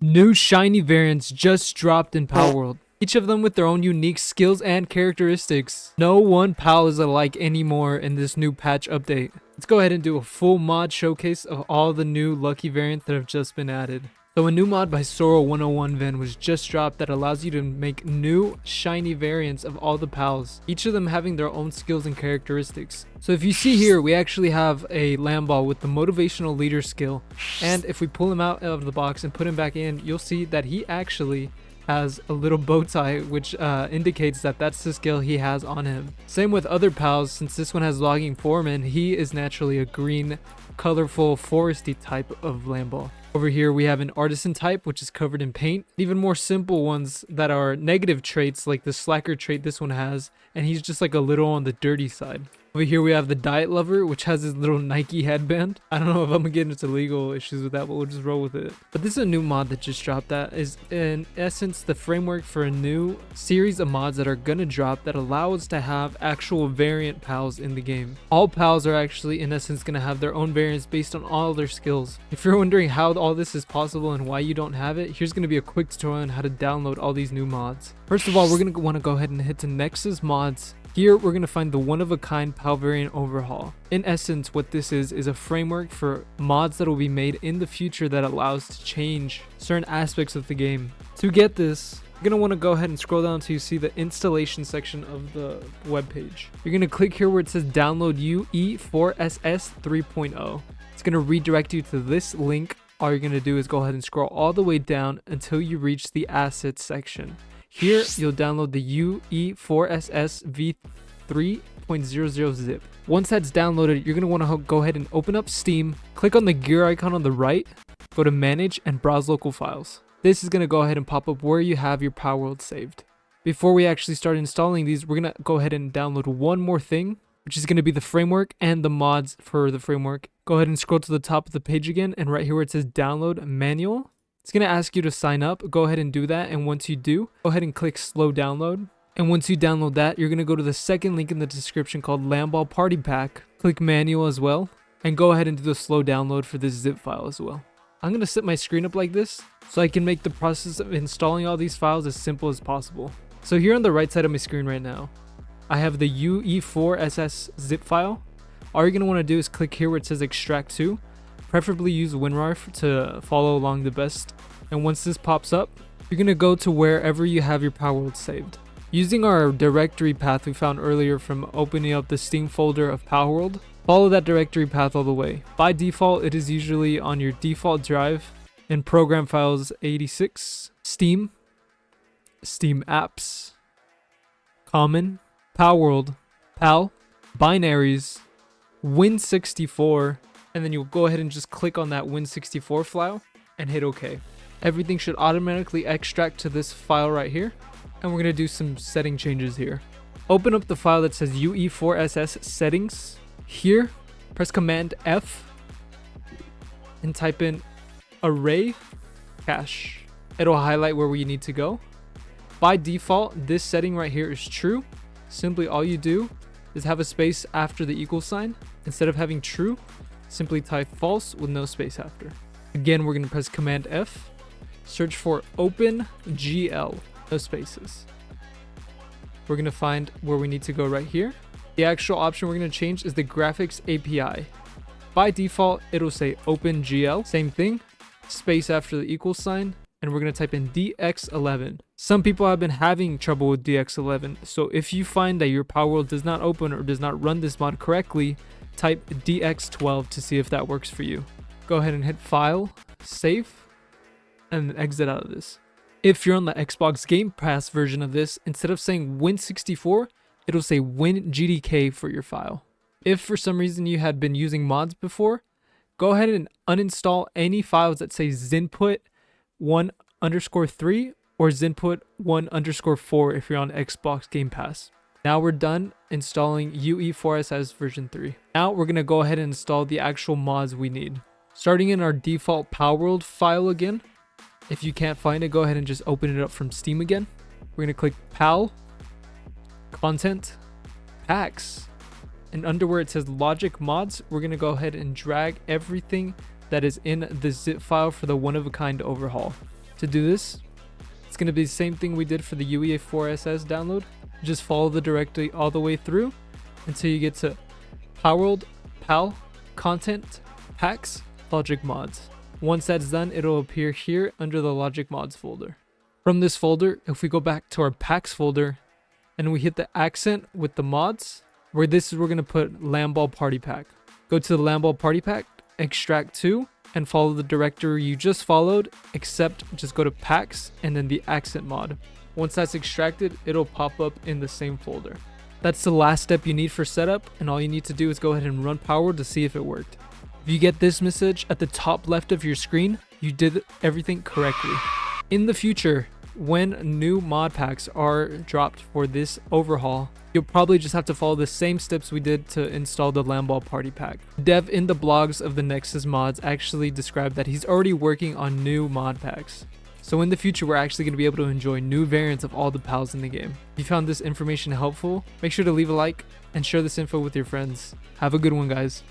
New shiny variants just dropped in Palworld, each of them with their own unique skills and characteristics. No one PAL is alike anymore in this new patch update. Let's go ahead and do a full mod showcase of all the new lucky variants that have just been added. So a new mod by Soro101 was just dropped that allows you to make new shiny variants of all the PALs, each of them having their own skills and characteristics. So if you see here, we actually have a Lamball with the motivational leader skill, and if we pull him out of the box and put him back in, you'll see that he actually has a little bow tie, which indicates that that's the skill he has on him. Same with other PALs, since this one has logging foreman, he is naturally a green, colorful, foresty type of Lamball. Over here we have an artisan type, which is covered in paint. Even more simple ones that are negative traits, like the slacker trait this one has, and he's just like a little on the dirty side. Over here we have the diet lover, which has his little Nike headband. I don't know if I'm gonna get into legal issues with that, but we'll just roll with it. But this is a new mod that just dropped that is in essence the framework for a new series of mods that are gonna drop that allow us to have actual variant PALs in the game. All PALs are actually in essence gonna have their own variants based on all their skills. If you're wondering how all this is possible and why you don't have it, here's gonna be a quick tutorial on how to download all these new mods. First of all, we're gonna want to go ahead and hit to Nexus Mods. Here, we're going to find the one-of-a-kind PAL variant overhaul. In essence, what this is a framework for mods that will be made in the future that allows to change certain aspects of the game. To get this, you're going to want to go ahead and scroll down until you see the installation section of the web page. You're going to click here where it says download UE4SS 3.0. It's going to redirect you to this link. All you're going to do is go ahead and scroll all the way down until you reach the assets section. Here, you'll download the UE4SS v3.00 zip. Once that's downloaded, you're going to want to go ahead and open up Steam, click on the gear icon on the right, go to Manage and Browse Local Files. This is going to go ahead and pop up where you have your Palworld saved. Before we actually start installing these, we're going to go ahead and download one more thing, which is going to be the framework and the mods for the framework. Go ahead and scroll to the top of the page again, and right here where it says Download Manual, it's going to ask you to sign up. Go ahead and do that, and once you do, go ahead and click slow download. And once you download that, you're going to go to the second link in the description called Lamball Party Pack. Click manual as well, and go ahead and do the slow download for this zip file as well. I'm going to set my screen up like this so I can make the process of installing all these files as simple as possible. So here on the right side of my screen right now, I have the UE4SS zip file. All you're going to want to do is click here where it says extract to. Preferably use WinRAR to follow along the best. And once this pops up, you're going to go to wherever you have your Palworld saved. Using our directory path we found earlier from opening up the Steam folder of Palworld, follow that directory path all the way. By default, it is usually on your default drive in Program Files 86, Steam, Steam Apps, Common, Palworld, PAL, Binaries, Win64, and then you'll go ahead and just click on that Win64 file and hit OK. Everything should automatically extract to this file right here, and we're going to do some setting changes here. Open up the file that says UE4SS settings. Here, press Command F and type in array cache. It'll highlight where we need to go. By default, this setting right here is true. Simply all you do is have a space after the equal sign. Instead of having true, simply type false with no space after. Again, we're going to press Command F, search for OpenGL, no spaces. We're going to find where we need to go right here. The actual option we're going to change is the graphics API. By default, it'll say OpenGL, same thing, space after the equal sign, and we're going to type in DX11. Some people have been having trouble with DX11, so if you find that your Palworld does not open or does not run this mod correctly, type DX12 to see if that works for you. Go ahead and hit File, Save, and then exit out of this. If you're on the Xbox Game Pass version of this, instead of saying Win64, it'll say WinGDK for your file. If for some reason you had been using mods before, go ahead and uninstall any files that say Zinput1_3 or Zinput1_4 if you're on Xbox Game Pass. Now we're done installing UE4SS version 3. Now we're going to go ahead and install the actual mods we need. Starting in our default Palworld file again. If you can't find it, go ahead and just open it up from Steam again. We're going to click PAL, Content, PAKS, and under where it says Logic Mods, we're going to go ahead and drag everything that is in the zip file for the one-of-a-kind overhaul. To do this, it's going to be the same thing we did for the UE4SS download. Just follow the directory all the way through until you get to Palworld, PAL, Content, PAKS, Logic Mods. Once that's done, it'll appear here under the Logic Mods folder. From this folder, if we go back to our PAKS folder and we hit the accent with the mods, where this is we're going to put Lamball Party Pack. Go to the Lamball Party Pack, extract to, and follow the directory you just followed, except just go to PAKS and then the accent mod. Once that's extracted, it'll pop up in the same folder. That's the last step you need for setup, and all you need to do is go ahead and run Palworld to see if it worked. If you get this message at the top left of your screen, you did everything correctly. In the future, when new mod packs are dropped for this overhaul, you'll probably just have to follow the same steps we did to install the Lamball Party Pack. Dev in the blogs of the Nexus mods actually described that he's already working on new mod packs. So in the future, we're actually going to be able to enjoy new variants of all the PALs in the game. If you found this information helpful, make sure to leave a like and share this info with your friends. Have a good one, guys.